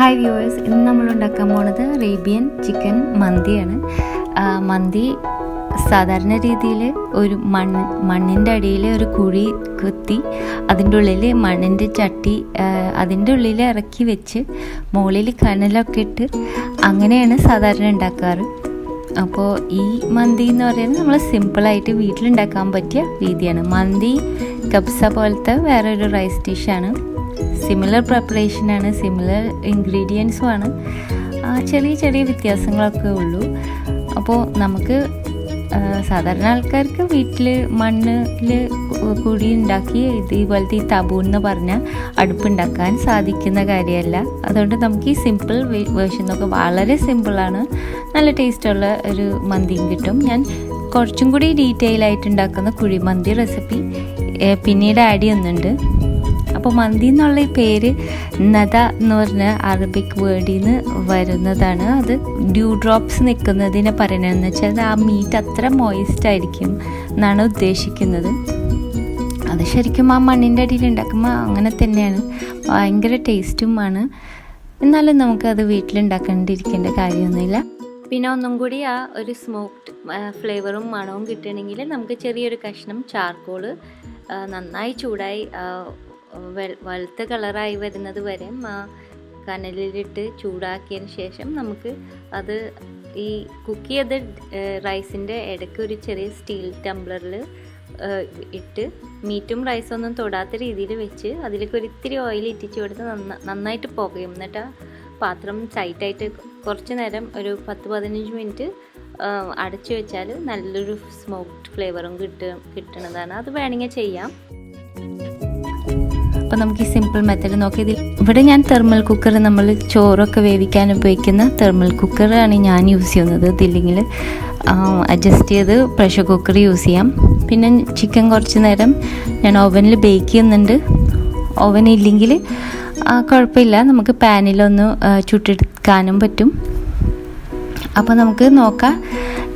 Hi viewers, ഇന്ന് നമ്മൾ ഉണ്ടാക്കാൻ പോണത് അറേബ്യൻ ചിക്കൻ മന്തിയാണ്. മന്തി സാധാരണ രീതിയിൽ ഒരു മണ്ണിൻ്റെ അടിയിൽ ഒരു കുഴി കുത്തി അതിൻ്റെ ഉള്ളിൽ മണ്ണിൻ്റെ ചട്ടി അതിൻ്റെ ഉള്ളിൽ ഇറക്കി വെച്ച് മുകളിൽ കനലൊക്കെ ഇട്ട് അങ്ങനെയാണ് സാധാരണ ഉണ്ടാക്കാറ്. അപ്പോൾ ഈ മന്തി എന്ന് പറയുന്നത് നമ്മൾ സിമ്പിളായിട്ട് വീട്ടിലുണ്ടാക്കാൻ പറ്റിയ രീതിയാണ്. മന്തി കബ്സ പോലത്തെ വേറൊരു റൈസ് ഡിഷാണ്. സിമിലർ പ്രിപ്പറേഷനാണ്, സിമിലർ ഇൻഗ്രീഡിയൻസുമാണ്, ചെറിയ ചെറിയ വ്യത്യാസങ്ങളൊക്കെ ഉള്ളൂ. അപ്പോൾ നമുക്ക് സാധാരണ ആൾക്കാർക്ക് വീട്ടിൽ മണ്ണിൽ കുഴി ഉണ്ടാക്കി ഇതേപോലത്തെ ഈ തബൂൺ എന്ന് പറഞ്ഞാൽ അടുപ്പുണ്ടാക്കാൻ സാധിക്കുന്ന കാര്യമല്ല. അതുകൊണ്ട് നമുക്ക് ഈ സിമ്പിൾ വേർഷനൊക്കെ വളരെ സിമ്പിളാണ്, നല്ല ടേസ്റ്റുള്ള ഒരു മന്തിയും കിട്ടും. ഞാൻ കുറച്ചും കൂടി ഡീറ്റെയിൽ ആയിട്ട് ഉണ്ടാക്കുന്ന കുഴിമന്തി റെസിപ്പി പിന്നീട് ആഡ് ചെയ്യുന്നുണ്ട്. അപ്പോൾ മന്തി എന്നുള്ള ഈ പേര് നദ എന്ന് പറഞ്ഞ അറബിക് വേർഡിൽ നിന്ന് വരുന്നതാണ്. അത് ഡ്യൂ ഡ്രോപ്സ് നിൽക്കുന്നതിനെ പറയണതെന്ന് വെച്ചാൽ ആ മീറ്റ് അത്ര മോയിസ്റ്റ് ആയിരിക്കും എന്നാണ് ഉദ്ദേശിക്കുന്നത്. അത് ശരിക്കും ആ മണ്ണിൻ്റെ അടിയിൽ ഉണ്ടാക്കുമ്പോൾ അങ്ങനെ തന്നെയാണ്, ഭയങ്കര ടേസ്റ്റുമാണ്. എന്നാലും നമുക്കത് വീട്ടിലുണ്ടാക്കേണ്ടിയിരിക്കേണ്ട കാര്യമൊന്നുമില്ല. പിന്നെ ഒന്നും കൂടി ആ ഒരു സ്മോക്ഡ് ഫ്ലേവറും മണവും കിട്ടണമെങ്കിൽ നമുക്ക് ചെറിയൊരു കഷ്ണം ചാർക്കോള് നന്നായി ചൂടായി വെളുത്ത കളറായി വരുന്നത് വരെ കനലിലിട്ട് ചൂടാക്കിയതിന് ശേഷം നമുക്ക് അത് ഈ കുക്ക് ചെയ്ത റൈസിൻ്റെ ഇടയ്ക്ക് ഒരു ചെറിയ സ്റ്റീൽ ടംബ്ലറിൽ ഇട്ട് മീറ്റും റൈസൊന്നും തൊടാത്ത രീതിയിൽ വെച്ച് അതിലേക്ക് ഒരു ഇത്തിരി ഓയിൽ ഇറ്റിച്ച് കൊടുത്ത് നന്നായിട്ട് പുകയും. എന്നിട്ട് ആ പാത്രം ടൈറ്റായിട്ട് കുറച്ച് നേരം ഒരു 10-15 മിനിറ്റ് അടച്ചു വെച്ചാൽ നല്ലൊരു സ്മോക്ഡ് ഫ്ലേവറും കിട്ടുന്നതാണ്. അത് വേണമെങ്കിൽ ചെയ്യാം. അപ്പോൾ നമുക്ക് ഈ സിമ്പിൾ മെത്തേഡ് നോക്കിയതിൽ ഇവിടെ ഞാൻ തെർമൽ കുക്കർ, നമ്മൾ ചോറൊക്കെ വേവിക്കാൻ ഉപയോഗിക്കുന്ന തെർമൽ കുക്കറാണ് ഞാൻ യൂസ് ചെയ്യുന്നത്. ഇതില്ലെങ്കിൽ അഡ്ജസ്റ്റ് ചെയ്ത് പ്രഷർ കുക്കർ യൂസ് ചെയ്യാം. പിന്നെ ചിക്കൻ കുറച്ച് നേരം ഞാൻ ഓവനിൽ ബേക്ക് ചെയ്യുന്നുണ്ട്. ഓവൻ ഇല്ലെങ്കിൽ കുഴപ്പമില്ല, നമുക്ക് പാനിലൊന്ന് ചുട്ടെടുക്കാനും പറ്റും. അപ്പോൾ നമുക്ക് നോക്കാം.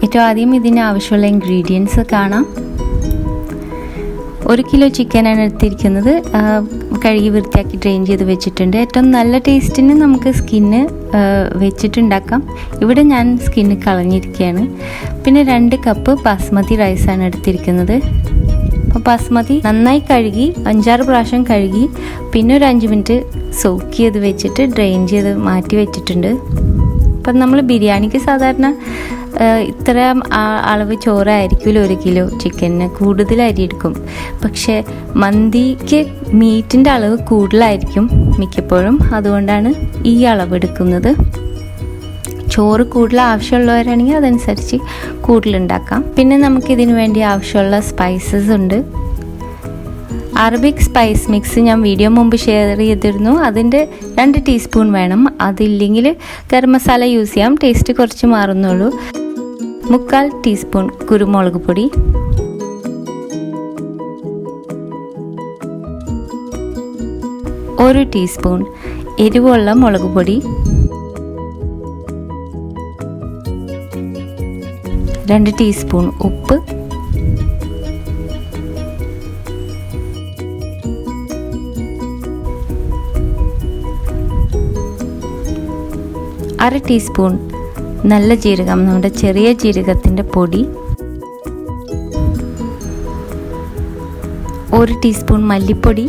ഏറ്റവും ആദ്യം ഇതിന് ആവശ്യമുള്ള ഇൻഗ്രീഡിയൻസ് കാണാം. 1 കിലോ ചിക്കനാണ് എടുത്തിരിക്കുന്നത്. കഴുകി വൃത്തിയാക്കി ഡ്രെയിൻ ചെയ്ത് വെച്ചിട്ടുണ്ട്. ഏറ്റവും നല്ല ടേസ്റ്റിന് നമുക്ക് സ്കിന്ന് വെച്ചിട്ടുണ്ടാക്കാം. ഇവിടെ ഞാൻ സ്കിന്ന് കളഞ്ഞിരിക്കുകയാണ്. പിന്നെ 2 കപ്പ് ബാസ്മതി റൈസാണ് എടുത്തിരിക്കുന്നത്. അപ്പോൾ ബാസ്മതി നന്നായി കഴുകി 5-6 പ്രാവശ്യം കഴുകി പിന്നെ ഒരു 5 മിനിറ്റ് സോക്ക് ചെയ്ത് വെച്ചിട്ട് ഡ്രെയിൻ ചെയ്ത് മാറ്റി വെച്ചിട്ടുണ്ട്. അപ്പം നമ്മൾ ബിരിയാണിക്ക് സാധാരണ ഇത്ര അളവ് ചോറായിരിക്കുമല്ലോ 1 കിലോ ചിക്കന്, കൂടുതൽ അരി എടുക്കും. പക്ഷേ മന്തിക്ക് മീറ്റിൻ്റെ അളവ് കൂടുതലായിരിക്കും മിക്കപ്പോഴും, അതുകൊണ്ടാണ് ഈ അളവ് എടുക്കുന്നത്. ചോറ് കൂടുതൽ ആവശ്യമുള്ളവരാണെങ്കിൽ അതനുസരിച്ച് കൂടുതലുണ്ടാക്കാം. പിന്നെ നമുക്കിതിന് വേണ്ടി ആവശ്യമുള്ള സ്പൈസസ് ഉണ്ട്. അറബിക് സ്പൈസ് മിക്സ് ഞാൻ വീഡിയോ മുമ്പ് ഷെയർ ചെയ്തിരുന്നു. അതിൻ്റെ 2 ടീസ്പൂൺ വേണം. അതില്ലെങ്കിൽ ഗരം മസാല യൂസ് ചെയ്യാം, ടേസ്റ്റ് കുറച്ച് മാറുന്നുള്ളൂ. 3/4 ടീസ്പൂൺ കുരുമുളക് പൊടി, 1 ടീസ്പൂൺ എരിവുള്ള മുളക് പൊടി, 2 ടീസ്പൂൺ ഉപ്പ്, 1/2 ടീസ്പൂൺ നല്ല ജീരകം, നമ്മുടെ ചെറിയ ജീരകത്തിൻ്റെ പൊടി, 1 ടീസ്പൂൺ മല്ലിപ്പൊടി,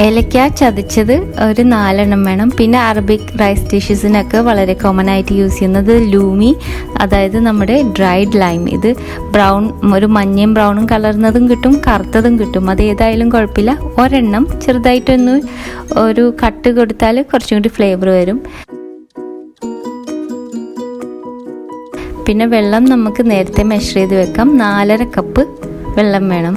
ഏലക്ക ചതച്ചത് ഒരു 4 വേണം. പിന്നെ അറബിക് റൈസ് ഡിഷസിനൊക്കെ വളരെ കോമൺ ആയിട്ട് യൂസ് ചെയ്യുന്നത് ലൂമി, അതായത് നമ്മുടെ ഡ്രൈഡ് ലൈം. ഇത് ബ്രൗൺ, ഒരു മഞ്ഞയും ബ്രൗണും കലർന്നതും കിട്ടും, കറുത്തതും കിട്ടും. അത് ഏതായാലും കുഴപ്പമില്ല. 1 ചെറുതായിട്ടൊന്ന് ഒരു കട്ട് കൊടുത്താൽ കുറച്ചും കൂടി ഫ്ലേവർ വരും. പിന്നെ വെള്ളം നമുക്ക് നേരത്തെ മെഷർ ചെയ്ത് വെക്കാം. 4.5 കപ്പ് വെള്ളം വേണം.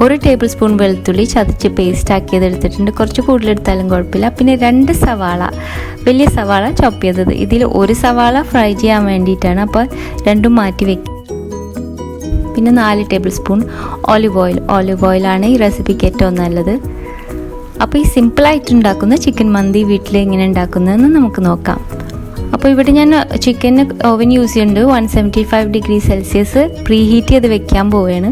ഒരു ടേബിൾ സ്പൂൺ വെളുത്തുള്ളി ചതച്ച് പേസ്റ്റ് ആക്കിയത് എടുത്തിട്ടുണ്ട്. കുറച്ച് കൂടുതലെടുത്താലും കുഴപ്പമില്ല. പിന്നെ 2 സവാള, വലിയ സവാള ചോപ്പ് ചെയ്തത്. ഇതിൽ 1 സവാള ഫ്രൈ ചെയ്യാൻ വേണ്ടിയിട്ടാണ്, അപ്പോൾ 2 മാറ്റി വെക്കും. പിന്നെ 4 ടേബിൾ സ്പൂൺ ഓലിവ് ഓയിലാണ് ഈ റെസിപ്പിക്ക് ഏറ്റവും നല്ലത്. അപ്പോൾ ഈ സിമ്പിളായിട്ട് ഉണ്ടാക്കുന്ന ചിക്കൻ മന്തി വീട്ടിൽ എങ്ങനെ ഉണ്ടാക്കുന്നതെന്ന് നമുക്ക് നോക്കാം. അപ്പോൾ ഇവിടെ ഞാൻ ചിക്കന് ഓവൻ യൂസ് ചെയ്യുന്നുണ്ട്. 175 ഡിഗ്രി സെൽഷ്യസ് പ്രീ ഹീറ്റ് ചെയ്ത് വെക്കാൻ പോവുകയാണ്.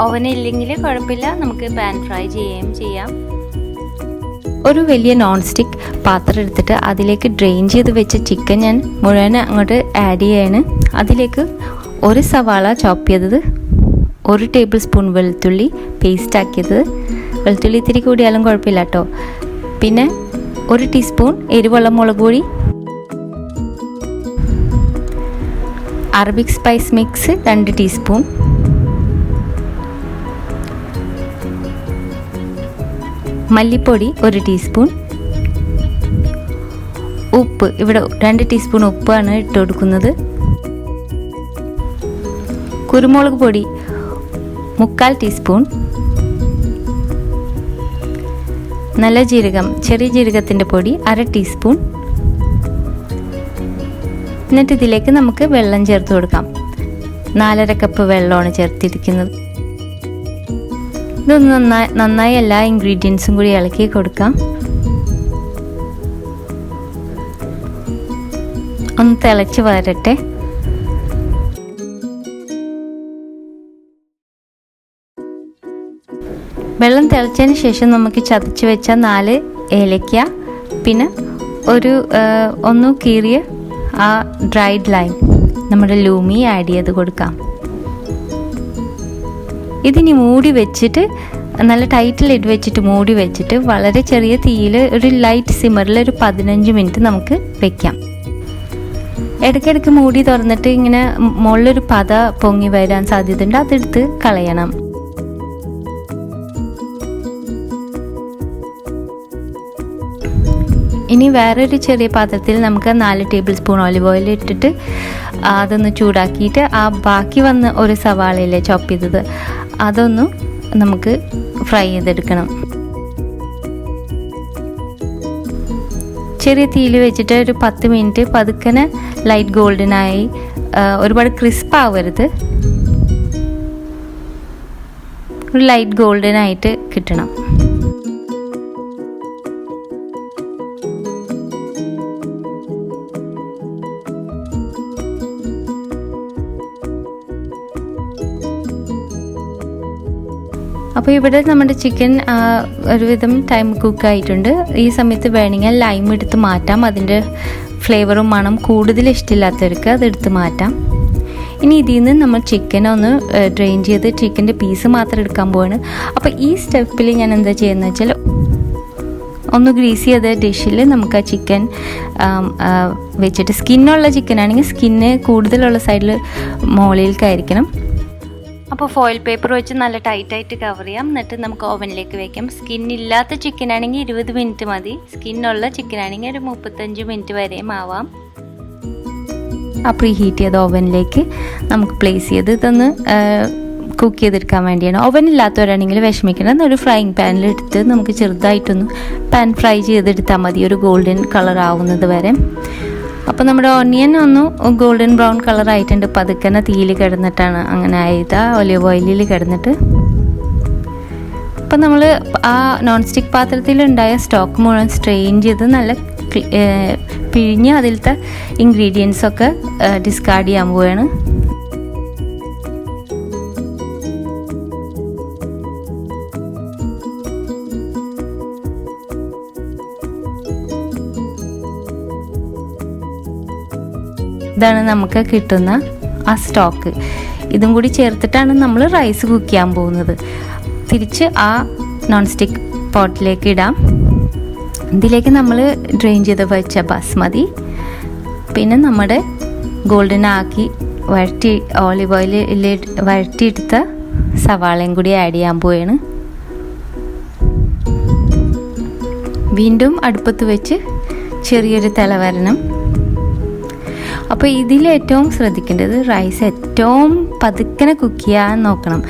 ഓവൻ ഇല്ലെങ്കിൽ കുഴപ്പമില്ല, നമുക്ക് പാൻ ഫ്രൈ ചെയ്യുകയും ചെയ്യാം. ഒരു വലിയ നോൺ സ്റ്റിക്ക് പാത്രം എടുത്തിട്ട് അതിലേക്ക് ഡ്രെയിൻ ചെയ്ത് വെച്ച ചിക്കൻ ഞാൻ മുഴുവൻ അങ്ങോട്ട് ആഡ് ചെയ്യാണ്. അതിലേക്ക് ഒരു സവാള ചോപ്പ് ചെയ്തത്, 1 ടേബിൾ സ്പൂൺ വെളുത്തുള്ളി പേസ്റ്റ് ആക്കിയത്, വെളുത്തുള്ളി ഇത്തിരി കൂടിയാലും കുഴപ്പമില്ല കേട്ടോ. പിന്നെ 1 ടീസ്പൂൺ എരിവുള്ള മുളക് പൊടി, അറബിക് സ്പൈസ് മിക്സ് 2 ടീസ്പൂൺ, മല്ലിപ്പൊടി 1 ടീസ്പൂൺ, ഉപ്പ് ഇവിടെ 2 ടീസ്പൂൺ ഉപ്പാണ് ഇട്ട് കൊടുക്കുന്നത്, കുരുമുളക് പൊടി 3/4 ടീസ്പൂൺ, നല്ല ജീരകം ചെറിയ ജീരകത്തിൻ്റെ പൊടി 1/2 ടീസ്പൂൺ. എന്നിട്ട് ഇതിലേക്ക് നമുക്ക് വെള്ളം ചേർത്ത് കൊടുക്കാം. 4.5 കപ്പ് വെള്ളമാണ് ചേർത്തിരിക്കുന്നത്. ഇതൊന്ന് നന്നായി എല്ലാ ഇൻഗ്രീഡിയൻസും കൂടി ഇളക്കി കൊടുക്കാം. ഒന്ന് തിളച്ച് വരട്ടെ. വെള്ളം തിളച്ചതിന് ശേഷം നമുക്ക് ചതച്ച് വെച്ച 4 ഏലക്ക, പിന്നെ ഒന്ന് കീറിയ ആ ഡ്രൈഡ് ലൈം, നമ്മുടെ ലൂമി ആഡ് ചെയ്ത് കൊടുക്കാം. ഇതിനി മൂടി വെച്ചിട്ട് നല്ല ടൈറ്റ് ലിഡ് വെച്ചിട്ട് മൂടി വെച്ചിട്ട് വളരെ ചെറിയ തീയിൽ ഒരു ലൈറ്റ് സിമ്മറിൽ ഒരു 15 മിനിറ്റ് നമുക്ക് വെക്കാം. ഇടയ്ക്കിടയ്ക്ക് മൂടി തുറന്നിട്ട് ഇങ്ങനെ മുകളിലൊരു പത പൊങ്ങി വരാൻ സാധ്യതയുണ്ട്, അതെടുത്ത് കളയണം. ഇനി വേറൊരു ചെറിയ പാത്രത്തിൽ നമുക്ക് 4 ടേബിൾ സ്പൂൺ ഓലിവ് ഓയിൽ ഇട്ടിട്ട് അതൊന്ന് ചൂടാക്കിയിട്ട് ആ ബാക്കി വന്ന ഒരു സവാളയിലെ ചോപ്പ് ചെയ്തത് അതൊന്ന് നമുക്ക് ഫ്രൈ ചെയ്തെടുക്കണം. ചെറിയ തീയിൽ വെച്ചിട്ട് ഒരു 10 മിനിറ്റ് പതുക്കനെ ലൈറ്റ് ഗോൾഡനായി, ഒരുപാട് ക്രിസ്പ് ആവരുത്, ഒരു ലൈറ്റ് ഗോൾഡനായിട്ട് കിട്ടണം. അപ്പോൾ ഇവിടെ നമ്മുടെ ചിക്കൻ ഒരുവിധം ടൈം കുക്കായിട്ടുണ്ട്. ഈ സമയത്ത് വേണമെങ്കിൽ ലൈം എടുത്ത് മാറ്റാം. അതിൻ്റെ ഫ്ലേവറും മണം കൂടുതൽ ഇഷ്ടമില്ലാത്തവർക്ക് അതെടുത്ത് മാറ്റാം. ഇനി ഇതിൽ നിന്ന് നമ്മൾ ചിക്കൻ ഒന്ന് ഡ്രെയിൻ ചെയ്ത് ചിക്കൻ്റെ പീസ് മാത്രം എടുക്കാൻ പോവാണ്. അപ്പോൾ ഈ സ്റ്റെപ്പിൽ ഞാൻ എന്താ ചെയ്യുന്നത് വെച്ചാൽ, ഒന്ന് ഗ്രീസ് ചെയ്ത ഡിഷിൽ നമുക്ക് ആ ചിക്കൻ വെച്ചിട്ട്, സ്കിന്നുള്ള ചിക്കൻ ആണെങ്കിൽ സ്കിന്ന് കൂടുതലുള്ള സൈഡിൽ മുകളിലേക്കായിരിക്കണം. അപ്പോൾ ഫോയിൽ പേപ്പർ വെച്ച് നല്ല ടൈറ്റായിട്ട് കവർ ചെയ്യാം. എന്നിട്ട് നമുക്ക് ഓവനിലേക്ക് വയ്ക്കാം. സ്കിന്നില്ലാത്ത ചിക്കൻ ആണെങ്കിൽ 20 മിനിറ്റ് മതി. സ്കിന്നുള്ള ചിക്കൻ ആണെങ്കിൽ ഒരു 35 മിനിറ്റ് വരെയും ആവാം. ആ പ്രീ ഹീറ്റ് ചെയ്ത ഓവനിലേക്ക് നമുക്ക് പ്ലേസ് ചെയ്ത് ഇതൊന്ന് കുക്ക് ചെയ്തെടുക്കാൻ വേണ്ടിയാണ്. ഓവൻ ഇല്ലാത്തവരാണെങ്കിൽ വിഷമിക്കണം, ഒരു ഫ്രൈയിങ് പാനിലെടുത്ത് നമുക്ക് ചെറുതായിട്ടൊന്ന് പാൻ ഫ്രൈ ചെയ്തെടുത്താൽ മതി, ഒരു ഗോൾഡൻ കളർ ആവുന്നത് വരെ. അപ്പോൾ നമ്മുടെ ഓണിയൻ ഒന്ന് ഗോൾഡൻ ബ്രൗൺ കളർ ആയിട്ടുണ്ട്. പതുക്കനെ തീയിൽ കിടന്നിട്ടാണ് അങ്ങനെ ആയത്, ഒലിവ് ഓയിലിൽ കിടന്നിട്ട്. അപ്പം നമ്മൾ ആ നോൺ സ്റ്റിക്ക് പാത്രത്തിലുണ്ടായ സ്റ്റോക്ക് മുഴുവൻ സ്ട്രെയിൻ ചെയ്ത് നല്ല പിഴിഞ്ഞ് അതിലത്തെ ഇൻഗ്രീഡിയൻസൊക്കെ ഡിസ്കാർഡ് ചെയ്യാൻ പോവുകയാണ്. ഇതാണ് നമുക്ക് കിട്ടുന്ന ആ സ്റ്റോക്ക്. ഇതും കൂടി ചേർത്തിട്ടാണ് നമ്മൾ റൈസ് കുക്ക് ചെയ്യാൻ പോകുന്നത്. തിരിച്ച് ആ നോൺ സ്റ്റിക്ക് പോട്ടിലേക്ക് ഇടാം. ഇതിലേക്ക് നമ്മൾ ഡ്രെയിൻ ചെയ്ത് വെച്ച ബസ്മതി, പിന്നെ നമ്മുടെ ഗോൾഡൻ ആക്കി ഓലിവ് ഓയിലിൽ വഴറ്റിയെടുത്ത സവാളയും കൂടി ആഡ് ചെയ്യാൻ പോവുകയാണ്. വീണ്ടും അടുപ്പത്ത് വെച്ച് ചെറിയൊരു തിള വരണം. അപ്പോൾ ഇതിൽ ഏറ്റവും ശ്രദ്ധിക്കേണ്ടത് റൈസ് ഏറ്റവും പതുക്കനെ കുക്ക് ചെയ്യാൻ നോക്കണം.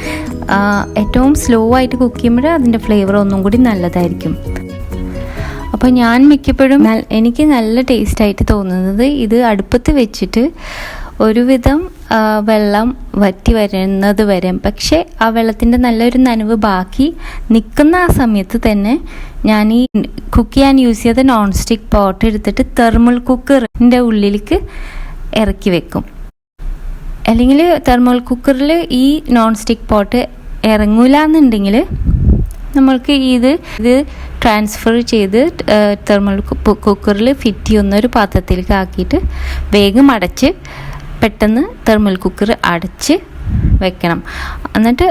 ഏറ്റവും സ്ലോ ആയിട്ട് കുക്ക് ചെയ്യുമ്പോൾ അതിൻ്റെ ഫ്ലേവർ ഒന്നും കൂടി നല്ലതായിരിക്കും. അപ്പോൾ ഞാൻ മിക്കപ്പോഴും എനിക്ക് നല്ല ടേസ്റ്റായിട്ട് തോന്നുന്നത് ഇത് അടുപ്പത്ത് വെച്ചിട്ട് ഒരുവിധം വെള്ളം വറ്റി വരുന്നത് വരെ. പക്ഷേ ആ വെള്ളത്തിൻ്റെ നല്ലൊരു നനവ് ബാക്കി നിൽക്കുന്ന ആ സമയത്ത് തന്നെ ഞാൻ ഈ കുക്ക് ചെയ്യാൻ യൂസ് ചെയ്ത നോൺ സ്റ്റിക്ക് പോട്ട് എടുത്തിട്ട് തെർമൽ കുക്കറിൻ്റെ ഉള്ളിലേക്ക് ഇറക്കി വെക്കും. അല്ലെങ്കിൽ തെർമൽ കുക്കറിൽ ഈ നോൺ സ്റ്റിക്ക് പോട്ട് ഇറങ്ങൂല എന്നുണ്ടെങ്കിൽ നമ്മൾക്ക് ഇത് ട്രാൻസ്ഫർ ചെയ്ത് തെർമൽ കുക്കറിൽ ഫിറ്റ് ചെയ്യുന്ന ഒരു പാത്രത്തിലേക്ക് ആക്കിയിട്ട് വേഗം അടച്ച് പെട്ടെന്ന് തെർമൽ കുക്കർ അടച്ച് വെക്കണം. എന്നിട്ട്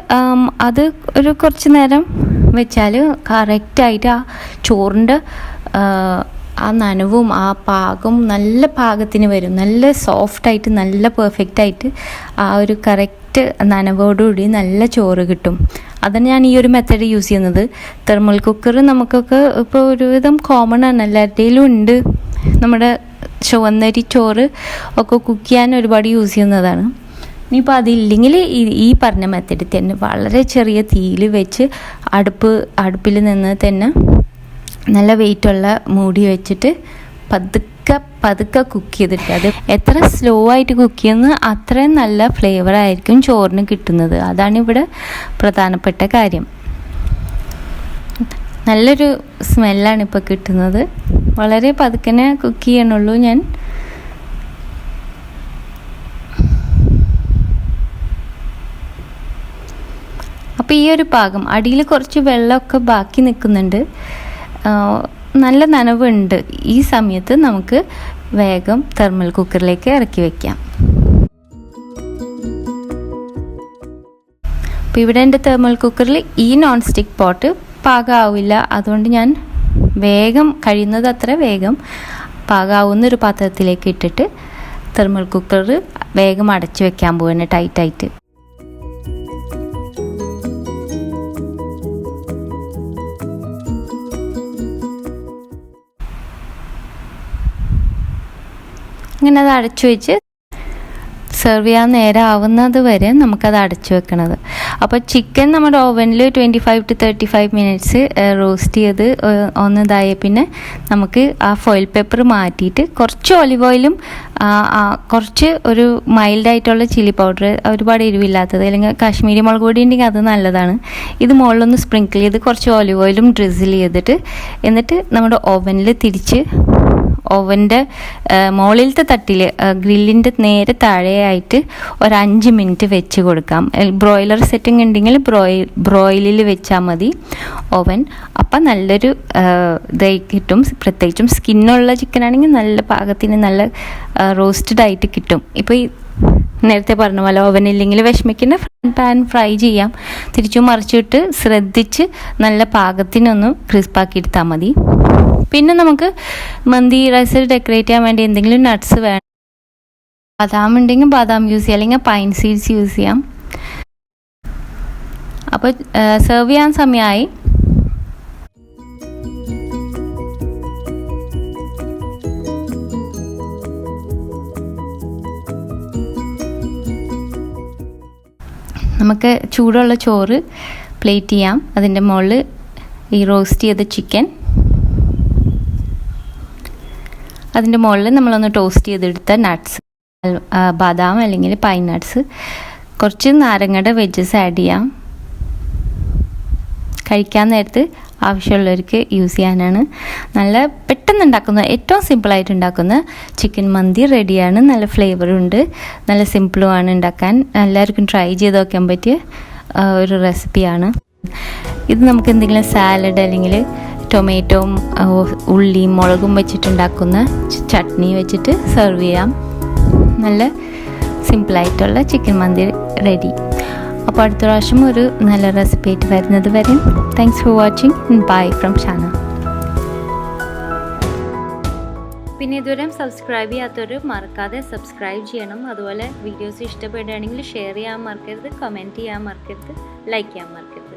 അത് ഒരു കുറച്ച് നേരം വെച്ചാൽ കറക്റ്റായിട്ട് ആ ചോറിൻ്റെ ആ നനവും ആ പാകം നല്ല പാകത്തിന് വരും. നല്ല സോഫ്റ്റായിട്ട് നല്ല പെർഫെക്റ്റായിട്ട് ആ ഒരു കറക്റ്റ് നനവോടുകൂടി നല്ല ചോറ് കിട്ടും. അതാണ് ഞാൻ ഈ ഒരു മെത്തേഡ് യൂസ് ചെയ്യുന്നത്. തെർമൽ കുക്കർ നമുക്കൊക്കെ ഇപ്പോൾ ഒരുവിധം കോമൺ ആണ്, എല്ലാവരുടെയിലും ഉണ്ട്. നമ്മുടെ ചുവന്നരി ചോറ് ഒക്കെ കുക്ക് ചെയ്യാൻ ഒരുപാട് യൂസ് ചെയ്യുന്നതാണ്. ഇനിയിപ്പോൾ അതില്ലെങ്കിൽ ഈ പറഞ്ഞ മെത്തേഡിൽ തന്നെ വളരെ ചെറിയ തീയിൽ വെച്ച് അടുപ്പിൽ നിന്ന് തന്നെ നല്ല വെയിറ്റുള്ള മൂടി വെച്ചിട്ട് പതുക്കെ കുക്ക് ചെയ്തിട്ട്, അത് എത്ര സ്ലോ ആയിട്ട് കുക്ക് ചെയ്യുന്നത് അത്രയും നല്ല ഫ്ലേവർ ആയിരിക്കും ചോറിന് കിട്ടുന്നത്. അതാണ് ഇവിടെ പ്രധാനപ്പെട്ട കാര്യം. നല്ലൊരു സ്മെല്ലാണ് ഇപ്പോൾ കിട്ടുന്നത്. വളരെ പതുക്കനെ കുക്ക് ചെയ്യണുള്ളൂ ഞാൻ. അപ്പോൾ ഈ ഒരു പാകം അടിയിൽ കുറച്ച് വെള്ളമൊക്കെ ബാക്കി നിൽക്കുന്നുണ്ട്, നല്ല നനവുണ്ട്. ഈ സമയത്ത് നമുക്ക് വേഗം തെർമൽ കുക്കറിലേക്ക് ഇറക്കി വെക്കാം. അപ്പോൾ ഇവിടെ എൻ്റെ തെർമൽ കുക്കറിൽ ഈ നോൺ സ്റ്റിക്ക് പോട്ട് പാകമാവില്ല. അതുകൊണ്ട് ഞാൻ വേഗം കഴിയുന്നത് അത്ര വേഗം പാകാവുന്ന ഒരു പാത്രത്തിലേക്ക് ഇട്ടിട്ട് തെർമൽ കുക്കർ വേഗം അടച്ചു വെക്കാൻ പോവാണ് ടൈറ്റായിട്ട്. അങ്ങനെ അത് അടച്ചു വെച്ച് സെർവ് ചെയ്യാൻ നേരം ആവുന്നത് വരെ നമുക്കത് അടച്ചു വെക്കണത്. അപ്പോൾ ചിക്കൻ നമ്മുടെ ഓവനിൽ 25 to 35 മിനിറ്റ്സ് റോസ്റ്റ് ചെയ്ത് ഒന്ന് ഇതായ പിന്നെ നമുക്ക് ആ ഫോയിൽ പേപ്പർ മാറ്റിയിട്ട് കുറച്ച് ഒലിവ് ഓയിലും കുറച്ച് ഒരു മൈൽഡായിട്ടുള്ള ചില്ലി പൗഡർ, ഒരുപാട് എരിവില്ലാത്തത്, അല്ലെങ്കിൽ കാശ്മീരി മുളക് പൊടി ഉണ്ടെങ്കിൽ അത് നല്ലതാണ്. ഇത് മുകളിലൊന്ന് സ്പ്രിങ്കിൾ ചെയ്ത് കുറച്ച് ഒലിവ് ഓയിലും ഡ്രിസിൽ ചെയ്തിട്ട് എന്നിട്ട് നമ്മുടെ ഓവനിൽ തിരിച്ച് ഓവൻ്റെ മുകളിലത്തെ തട്ടിൽ ഗ്രില്ലിൻ്റെ നേരെ താഴെയായിട്ട് ഒരു 5 മിനിറ്റ് വെച്ച് കൊടുക്കാം. ബ്രോയിലർ സെറ്റിംഗ് ഉണ്ടെങ്കിൽ ബ്രോയിലിൽ വെച്ചാൽ മതി ഓവൻ. അപ്പം നല്ലൊരു ഇതായി കിട്ടും. പ്രത്യേകിച്ചും സ്കിന്നുള്ള ചിക്കൻ ആണെങ്കിൽ നല്ല പാകത്തിന് നല്ല റോസ്റ്റഡ് ആയിട്ട് കിട്ടും. ഇപ്പോൾ ഈ നേരത്തെ പറഞ്ഞ പോലെ ഓവനില്ലെങ്കിൽ വിഷമിക്കുന്ന പാൻ ഫ്രൈ ചെയ്യാം. തിരിച്ചു മറിച്ചിട്ട് ശ്രദ്ധിച്ച് നല്ല പാകത്തിനൊന്ന് ക്രിസ്പാക്കി എടുത്താൽ മതി. പിന്നെ നമുക്ക് മന്തി റൈസ് ഡെക്കറേറ്റ് ചെയ്യാൻ വേണ്ടി എന്തെങ്കിലും നട്ട്സ് വേണം. ബദാം ഉണ്ടെങ്കിൽ ബദാം യൂസ് ചെയ്യാം, അല്ലെങ്കിൽ പൈൻ സീഡ്സ് യൂസ് ചെയ്യാം. അപ്പോൾ സെർവ് ചെയ്യാൻ സമയമായി. നമുക്ക് ചൂടുള്ള ചോറ് പ്ലേറ്റ് ചെയ്യാം. അതിൻ്റെ മുകളിൽ ഈ റോസ്റ്റ് ചെയ്ത ചിക്കൻ, അതിൻ്റെ മുകളിൽ നമ്മളൊന്ന് ടോസ്റ്റ് ചെയ്തെടുത്ത നട്ട്സ്, ബദാം അല്ലെങ്കിൽ പൈൻ നട്ട്സ്, കുറച്ച് നാരങ്ങയുടെ വെജസ് ആഡ് ചെയ്യാം. കഴിക്കാൻ നേരത്ത് ആവശ്യമുള്ളവർക്ക് യൂസ് ചെയ്യാനാണ്. നല്ല പെട്ടെന്ന് ഉണ്ടാക്കുന്ന, ഏറ്റവും സിമ്പിളായിട്ട് ഉണ്ടാക്കുന്ന ചിക്കൻ മന്തി റെഡിയാണ്. നല്ല ഫ്ലേവറുണ്ട്, നല്ല സിമ്പിളുമാണ് ഉണ്ടാക്കാൻ. എല്ലാവർക്കും ട്രൈ ചെയ്ത് നോക്കാൻ പറ്റിയ ഒരു റെസിപ്പിയാണ്. ഇത് നമുക്ക് എന്തെങ്കിലും സാലഡ് അല്ലെങ്കിൽ ടൊമാറ്റോയും ഉള്ളിയും മുളകും വെച്ചിട്ടുണ്ടാക്കുന്ന ചട്നി വെച്ചിട്ട് സെർവ് ചെയ്യാം. നല്ല സിമ്പിളായിട്ടുള്ള ചിക്കൻ മന്തി റെഡി. അപ്പോൾ അടുത്ത പ്രാവശ്യം ഒരു നല്ല റെസിപ്പി ആയിട്ട് വരുന്നത് വരെ thanks for watching. Bye from Shana. പിന്നെ ഇതുവരെ സബ്സ്ക്രൈബ് ചെയ്യാത്തവർ മറക്കാതെ സബ്സ്ക്രൈബ് ചെയ്യണം. അതുപോലെ വീഡിയോസ് ഇഷ്ടപ്പെടുകയാണെങ്കിൽ ഷെയർ ചെയ്യാൻ മറക്കരുത്, കമൻറ്റ് ചെയ്യാൻ മറക്കരുത്, ലൈക്ക് ചെയ്യാൻ മറക്കരുത്.